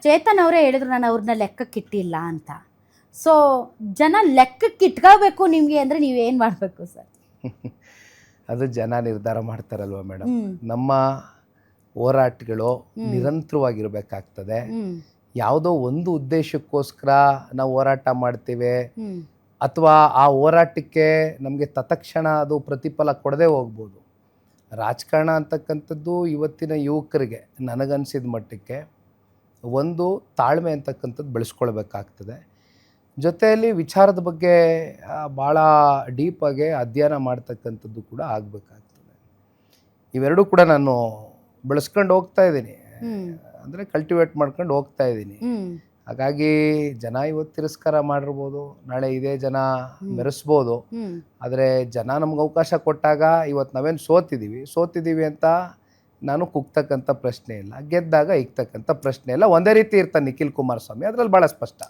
ಚೇತನ್ ಅವರೇ ಹೇಳಿದ್ರು ನಾನು ಅವ್ರನ್ನ ಲೆಕ್ಕಕ್ಕಿಟ್ಟಿಲ್ಲ ಅಂತ. ಸೊ ಜನ ಲೆಕ್ಕಕ್ಕೆ ಇಟ್ಕೋಬೇಕು ನಿಮಗೆ ಅಂದರೆ ನೀವೇನು ಮಾಡಬೇಕು ಸರ್? ಅದು ಜನ ನಿರ್ಧಾರ ಮಾಡ್ತಾರಲ್ವ ಮೇಡಮ್. ನಮ್ಮ ಹೋರಾಟಗಳು ನಿರಂತರವಾಗಿರಬೇಕಾಗ್ತದೆ. ಯಾವುದೋ ಒಂದು ಉದ್ದೇಶಕ್ಕೋಸ್ಕರ ನಾವು ಹೋರಾಟ ಮಾಡ್ತೀವಿ ಅಥವಾ ಆ ಹೋರಾಟಕ್ಕೆ ನಮಗೆ ತತ್ಕ್ಷಣ ಅದು ಪ್ರತಿಫಲ ಕೊಡದೆ ಹೋಗ್ಬೋದು. ರಾಜಕಾರಣ ಅಂತಕ್ಕಂಥದ್ದು ಇವತ್ತಿನ ಯುವಕರಿಗೆ ನನಗನ್ಸಿದ ಮಟ್ಟಕ್ಕೆ ಒಂದು ತಾಳ್ಮೆ ಅಂತಕ್ಕಂಥದ್ದು ಬೆಳೆಸ್ಕೊಳ್ಬೇಕಾಗ್ತದೆ. ಜೊತೆಯಲ್ಲಿ ವಿಚಾರದ ಬಗ್ಗೆ ಭಾಳ ಡೀಪಾಗಿ ಅಧ್ಯಯನ ಮಾಡ್ತಕ್ಕಂಥದ್ದು ಕೂಡ ಆಗಬೇಕಾಗ್ತದೆ. ಇವೆರಡೂ ಕೂಡ ನಾನು ಬೆಳೆಸ್ಕೊಂಡು ಹೋಗ್ತಾ ಇದ್ದೀನಿ, ಅಂದರೆ ಕಲ್ಟಿವೇಟ್ ಮಾಡ್ಕೊಂಡು ಹೋಗ್ತಾ ಇದ್ದೀನಿ. ಹಾಗಾಗಿ ಜನ ಇವತ್ತು ತಿರಸ್ಕಾರ ಮಾಡಿರ್ಬೋದು, ನಾಳೆ ಇದೇ ಜನ ಮೆರೆಸ್ಬೋದು. ಆದರೆ ಜನ ನಮ್ಗೆ ಅವಕಾಶ ಕೊಟ್ಟಾಗ ಇವತ್ತು ನಾವೇನು ಸೋತಿದ್ದೀವಿ ಅಂತ ನಾನು ಕುಗ್ತಕ್ಕಂಥ ಪ್ರಶ್ನೆ ಇಲ್ಲ, ಗೆದ್ದಾಗ ಇಕ್ತಕ್ಕಂಥ ಪ್ರಶ್ನೆ ಇಲ್ಲ. ಒಂದೇ ರೀತಿ ಇರ್ತಾನೆ ನಿಖಿಲ್ ಕುಮಾರಸ್ವಾಮಿ, ಅದರಲ್ಲಿ ಭಾಳ ಸ್ಪಷ್ಟ.